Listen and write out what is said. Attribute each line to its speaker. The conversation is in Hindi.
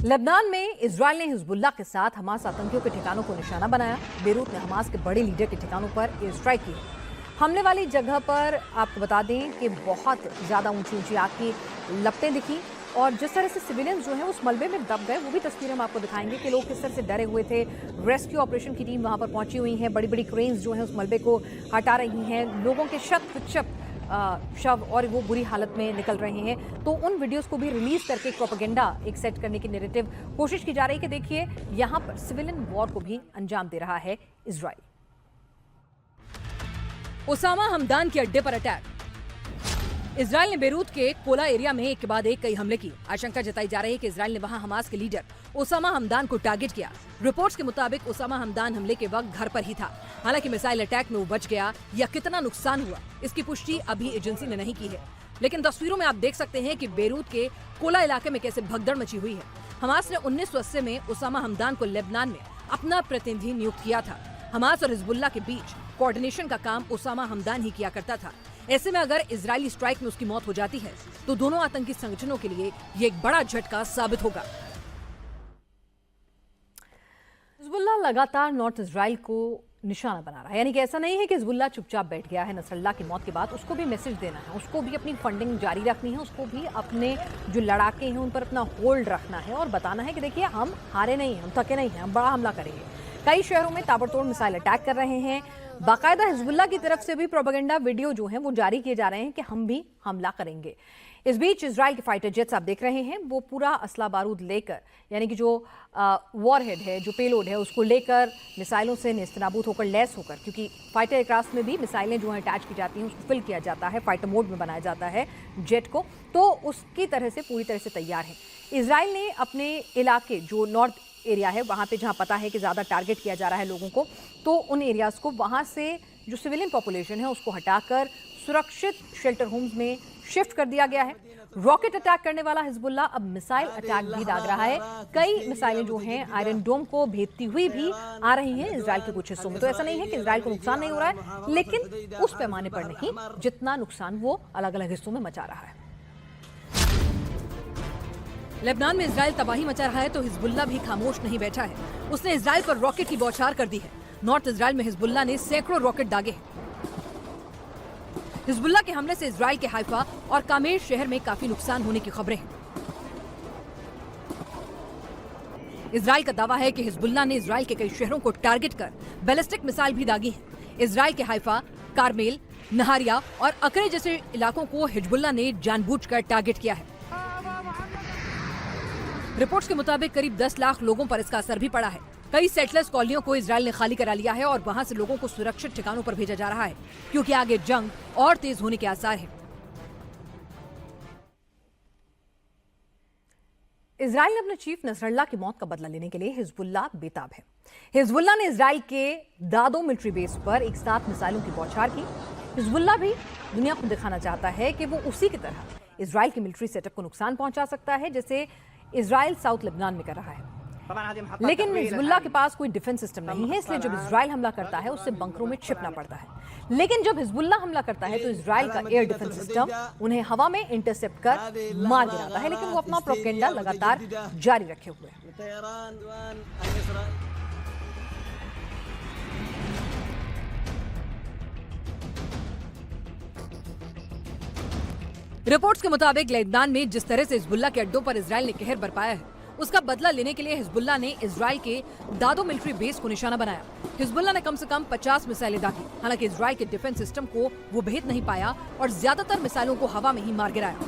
Speaker 1: लेबनान में इजरायल ने हिजबुल्लाह के साथ हमास आतंकियों के ठिकानों को निशाना बनाया। बेरूत ने हमास के बड़े लीडर के ठिकानों पर एयर स्ट्राइक की। हमले वाली जगह पर आपको बता दें कि बहुत ज़्यादा ऊंची ऊंची आग की लपटें दिखी और जिस तरह से सिविलियंस जो हैं उस मलबे में दब गए, वो भी तस्वीरें हम आपको दिखाएंगे कि लोग किस तरह से डरे हुए थे। रेस्क्यू ऑपरेशन की टीम वहाँ पर पहुंची हुई है, बड़ी बड़ी क्रेन्स जो हैं उस मलबे को हटा रही हैं, लोगों के शव और वो बुरी हालत में निकल रहे हैं। तो उन वीडियोस को भी रिलीज करके एक प्रोपेगेंडा एक सेट करने की नैरेटिव कोशिश की जा रही है कि देखिए यहाँ पर सिविलियन वॉर को भी अंजाम दे रहा है इजराइल। ओसामा हमदान के अड्डे पर अटैक। इजराइल ने बेरूत के कोला एरिया में एक के बाद एक कई हमले की। आशंका जताई जा रही है कि इजराइल ने वहां हमास के लीडर ओसामा हमदान को टारगेट किया। रिपोर्ट्स के मुताबिक ओसामा हमदान हमले के वक्त घर पर ही था। हालांकि मिसाइल अटैक में वो बच गया या कितना नुकसान हुआ इसकी पुष्टि अभी एजेंसी ने नहीं की है। लेकिन तस्वीरों में आप देख सकते हैं कि बेरूत के कोला इलाके में कैसे भगदड़ मची हुई है। हमास ने 1980 में ओसामा हमदान को लेबनान में अपना प्रतिनिधि नियुक्त किया था। हमास और हिजबुल्लाह के बीच कोऑर्डिनेशन का काम ओसामा हमदान ही किया करता था। ऐसे में अगर इजरायली स्ट्राइक में उसकी मौत हो जाती है तो दोनों आतंकी संगठनों के लिए ये एक बड़ा झटका साबित होगा। हिजबुल्लाह लगातार नॉर्थ इजराइल को निशाना बना रहा है, यानी कि ऐसा नहीं है कि हिजबुल्लाह चुपचाप बैठ गया है। नसरल्लाह की मौत के बाद उसको भी मैसेज देना है, उसको भी अपनी फंडिंग जारी रखनी है, उसको भी अपने जो लड़ाके हैं उन पर अपना होल्ड रखना है और बताना है कि देखिए हम हारे नहीं हैं, हम थके नहीं हैं, हम बड़ा हमला करेंगे। कई शहरों में ताबड़तोड़ मिसाइल अटैक कर रहे हैं। बाकायदा हिजबुल्लाह की तरफ से भी प्रोपेगेंडा वीडियो जो हैं वो जारी किए जा रहे हैं कि हम भी हमला करेंगे। इस बीच इजराइल के फाइटर जेट्स आप देख रहे हैं वो पूरा असला बारूद लेकर, यानी कि जो वॉरहेड है, जो पेलोड है, उसको लेकर मिसाइलों से नेस्तनाबूद होकर, लैस होकर, क्योंकि फाइटर एयरक्राफ्ट में भी मिसाइलें जो हैं अटैच की जाती हैं, उसको फिल किया जाता है, फाइटर मोड में बनाया जाता है जेट को, तो उसकी तरह से पूरी तरह से तैयार है। इजराइल ने अपने इलाके जो नॉर्थ एरिया है वहाँ पे जहाँ पता है कि ज़्यादा टारगेट किया जा रहा है लोगों को, तो उन एरियाज़ को वहाँ से जो सिविलियन पॉपुलेशन है उसको हटाकर सुरक्षित शेल्टर होम्स में शिफ्ट कर दिया गया है। रॉकेट अटैक करने वाला हिजबुल्लाह अब मिसाइल अटैक भी दाग रहा है। कई मिसाइलें जो हैं आयरन डोम को भेदती हुई भी आ रही हैं इजराइल के कुछ हिस्सों में। तो ऐसा नहीं है कि इजराइल को नुकसान नहीं हो रहा है, लेकिन उस पैमाने पर नहीं जितना नुकसान वो अलग अलग हिस्सों में मचा रहा है। लेबनान में इजराइल तबाही मचा रहा है तो हिजबुल्लाह भी खामोश नहीं बैठा है। उसने इजराइल पर रॉकेट की बौछार कर दी है। नॉर्थ इजराइल में हिजबुल्लाह ने सैकड़ों रॉकेट दागे हैं। हिजबुल्लाह के हमले से इजराइल के हाइफा और कामेर शहर में काफी नुकसान होने की खबरें हैं। इजराइल का दावा है कि हिजबुल्लाह ने इजराइल के कई शहरों को टारगेट कर बैलिस्टिक मिसाइल भी दागी है। इजराइल के हाइफा, कारमेल, नहारिया और अकरे जैसे इलाकों को हिजबुल्लाह ने जानबूझकर टारगेट किया है। रिपोर्ट्स के मुताबिक करीब 10 लाख लोगों पर इसका असर भी पड़ा है। कई सेटलर्स कॉलोनियों को इजराइल ने खाली करा लिया है और वहां से लोगों को सुरक्षित ठिकानों पर भेजा जा रहा है, क्योंकि आगे जंग और तेज होने के आसार हैं। इजराइल ने अपने चीफ नसरल्लाह की मौत का बदला लेने के लिए हिजबुल्लाह बेताब है। हिजबुल्लाह ने इजराइल के दादो मिलिट्री बेस पर एक साथ मिसाइलों की बौछार की। हिजबुल्लाह भी दुनिया को दिखाना चाहता है कि वो उसी की तरह इजराइल के मिलिट्री सेटअप को नुकसान पहुंचा सकता है जैसे इजराइल साउथ लेबनान में कर रहा है। लेकिन हिजबुल्लाह के पास कोई डिफेंस सिस्टम नहीं है, इसलिए जब इजराइल हमला करता है उससे बंकरों में छिपना पड़ता है। लेकिन जब हिजबुल्लाह हमला करता है तो इजराइल का एयर डिफेंस सिस्टम उन्हें हवा में इंटरसेप्ट कर मार गिराता है। लेकिन वो अपना प्रोपेगेंडा लगातार जारी रखे हुए है। रिपोर्ट्स के मुताबिक लेबनान में जिस तरह से हिजबुल्लाह के अड्डों पर इजराइल ने कहर बरपाया है, उसका बदला लेने के लिए हिजबुल्लाह ने इजराइल के दादो मिलिट्री बेस को निशाना बनाया। हिजबुल्लाह ने कम से कम 50 मिसाइलें दागी। हालांकि इजराइल के डिफेंस सिस्टम को वो भेद नहीं पाया और ज्यादातर मिसाइलों को हवा में ही मार गिराया।